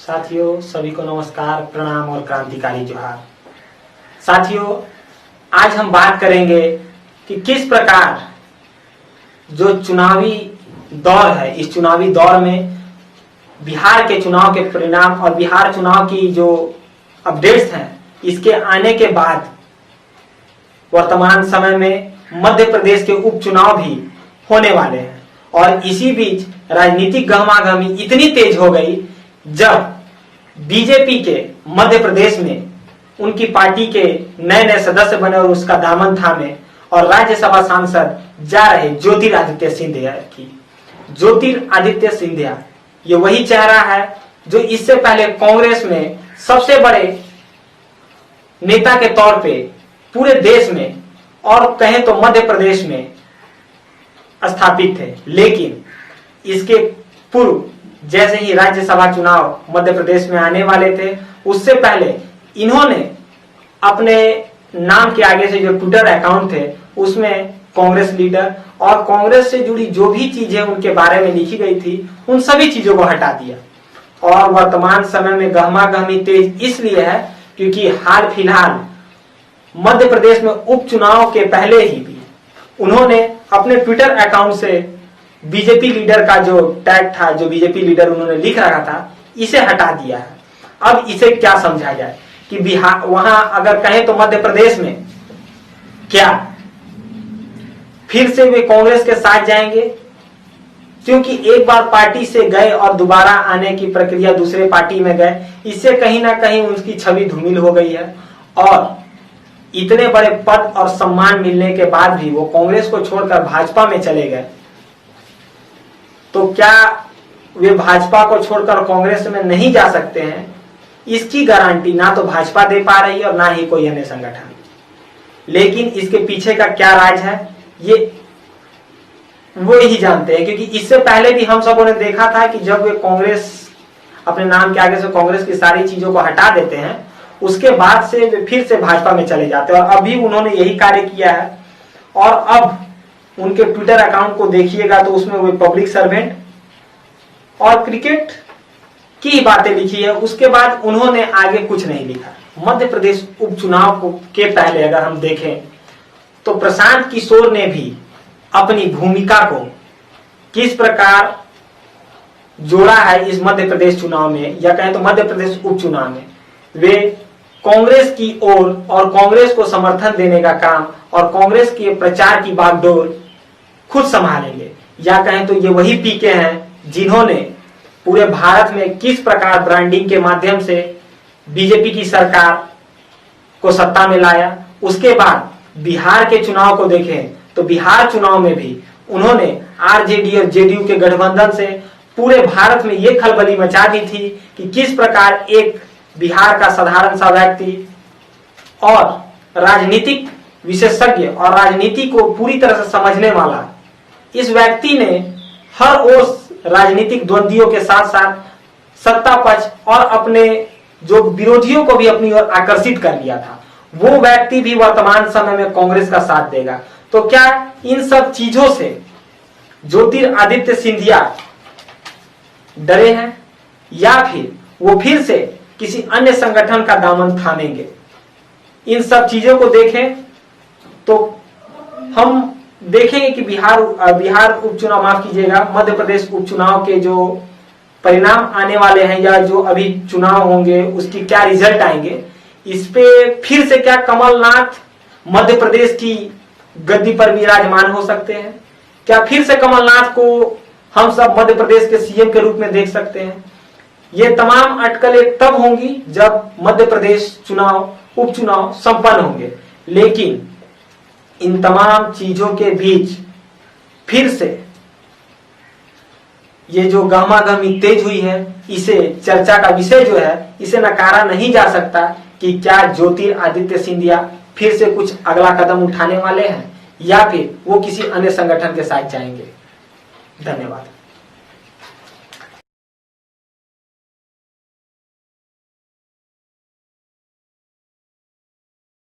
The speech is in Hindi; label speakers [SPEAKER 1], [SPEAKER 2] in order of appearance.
[SPEAKER 1] साथियों, सभी को नमस्कार, प्रणाम और क्रांतिकारी जोहार। साथियों, आज हम बात करेंगे कि किस प्रकार जो चुनावी दौर है, इस चुनावी दौर में बिहार के चुनाव के परिणाम और बिहार चुनाव की जो अपडेट्स हैं, इसके आने के बाद वर्तमान समय में मध्य प्रदेश के उपचुनाव भी होने वाले हैं। और इसी बीच राजनीतिक गहमागहमी इतनी तेज हो गई जब बीजेपी के मध्य प्रदेश में उनकी पार्टी के नए नए सदस्य बने और उसका दामन थामे और राज्यसभा सांसद जा रहे ज्योतिरादित्य सिंधिया ये वही चेहरा है जो इससे पहले कांग्रेस में सबसे बड़े नेता के तौर पे पूरे देश में और कहें तो मध्य प्रदेश में स्थापित थे। लेकिन इसके पूर्व जैसे ही राज्यसभा चुनाव मध्य प्रदेश में आने वाले थे, उससे पहले इन्होंने अपने नाम के आगे से जो ट्विटर अकाउंट थे उसमें कांग्रेस लीडर और कांग्रेस से जुड़ी जो भी चीजें उनके बारे में लिखी गई थी उन सभी चीजों को हटा दिया। और वर्तमान समय में गहमागहमी तेज इसलिए है क्योंकि हाल फिलहाल मध्य प्रदेश में उपचुनाव के पहले ही भी उन्होंने अपने ट्विटर अकाउंट से बीजेपी लीडर का जो टैग था, जो बीजेपी लीडर उन्होंने लिख रखा था, इसे हटा दिया है। अब इसे क्या समझा जाए कि बिहार वहां अगर कहें तो मध्य प्रदेश में क्या फिर से वे कांग्रेस के साथ जाएंगे, क्योंकि एक बार पार्टी से गए और दोबारा आने की प्रक्रिया दूसरे पार्टी में गए, इससे कहीं ना कहीं उनकी छवि धूमिल हो गई है। और इतने बड़े पद और सम्मान मिलने के बाद भी वो कांग्रेस को छोड़कर भाजपा में चले गए, तो क्या वे भाजपा को छोड़कर कांग्रेस में नहीं जा सकते हैं? इसकी गारंटी ना तो भाजपा दे पा रही है और ना ही कोई अन्य संगठन। लेकिन इसके पीछे का क्या राज है, ये वो ही जानते हैं, क्योंकि इससे पहले भी हम सबों ने देखा था कि जब वे कांग्रेस अपने नाम के आगे से कांग्रेस की सारी चीजों को हटा देते हैं, उसके बाद से वे फिर से भाजपा में चले जाते हैं। और अभी उन्होंने यही कार्य किया है। और अब उनके ट्विटर अकाउंट को देखिएगा तो उसमें वे पब्लिक सर्वेंट और क्रिकेट की बातें लिखी है। उसके बाद उन्होंने आगे कुछ नहीं लिखा। मध्य प्रदेश उपचुनाव के पहले अगर हम देखें तो प्रशांत किशोर ने भी अपनी भूमिका को किस प्रकार जोड़ा है इस मध्य प्रदेश चुनाव में, या कहें तो मध्य प्रदेश उपचुनाव में वे कांग्रेस की ओर और कांग्रेस को समर्थन देने का काम और कांग्रेस के प्रचार की बागडोर खुद संभालेंगे। या कहें तो ये वही पीके हैं जिन्होंने पूरे भारत में किस प्रकार ब्रांडिंग के माध्यम से बीजेपी की सरकार को सत्ता में लाया। उसके बाद बिहार के चुनाव को देखें तो बिहार चुनाव में भी उन्होंने आरजेडी और जेडीयू के गठबंधन से पूरे भारत में ये खलबली मचा दी थी कि किस प्रकार एक बिहार का साधारण सा व्यक्ति और राजनीतिक विशेषज्ञ और राजनीति को पूरी तरह से समझने वाला इस व्यक्ति ने हर ओर राजनीतिक द्वंद्वियों के साथ साथ सत्ता पक्ष और अपने जो विरोधियों को भी अपनी ओर आकर्षित कर लिया था, वो व्यक्ति भी वर्तमान समय में कांग्रेस का साथ देगा। तो क्या इन सब चीजों से ज्योतिरादित्य सिंधिया डरे हैं या फिर वो फिर से किसी अन्य संगठन का दामन थामेंगे? इन सब चीजों को देखें तो हम देखेंगे कि बिहार उपचुनाव, माफ कीजिएगा, मध्य प्रदेश उपचुनाव के जो परिणाम आने वाले हैं या जो अभी चुनाव होंगे उसकी क्या रिजल्ट आएंगे, इस पे फिर से क्या कमलनाथ मध्य प्रदेश की गद्दी पर विराजमान हो सकते हैं? क्या फिर से कमलनाथ को हम सब मध्य प्रदेश के सीएम के रूप में देख सकते हैं? ये तमाम अटकलें तब होंगी जब मध्य प्रदेश उपचुनाव संपन्न होंगे। लेकिन इन तमाम चीजों के बीच फिर से ये जो गहमागहमी तेज हुई है, इसे चर्चा का विषय जो है, इसे नकारा नहीं जा सकता कि क्या ज्योतिरादित्य सिंधिया फिर से कुछ अगला कदम उठाने वाले हैं या फिर वो किसी अन्य संगठन के साथ जाएंगे। धन्यवाद।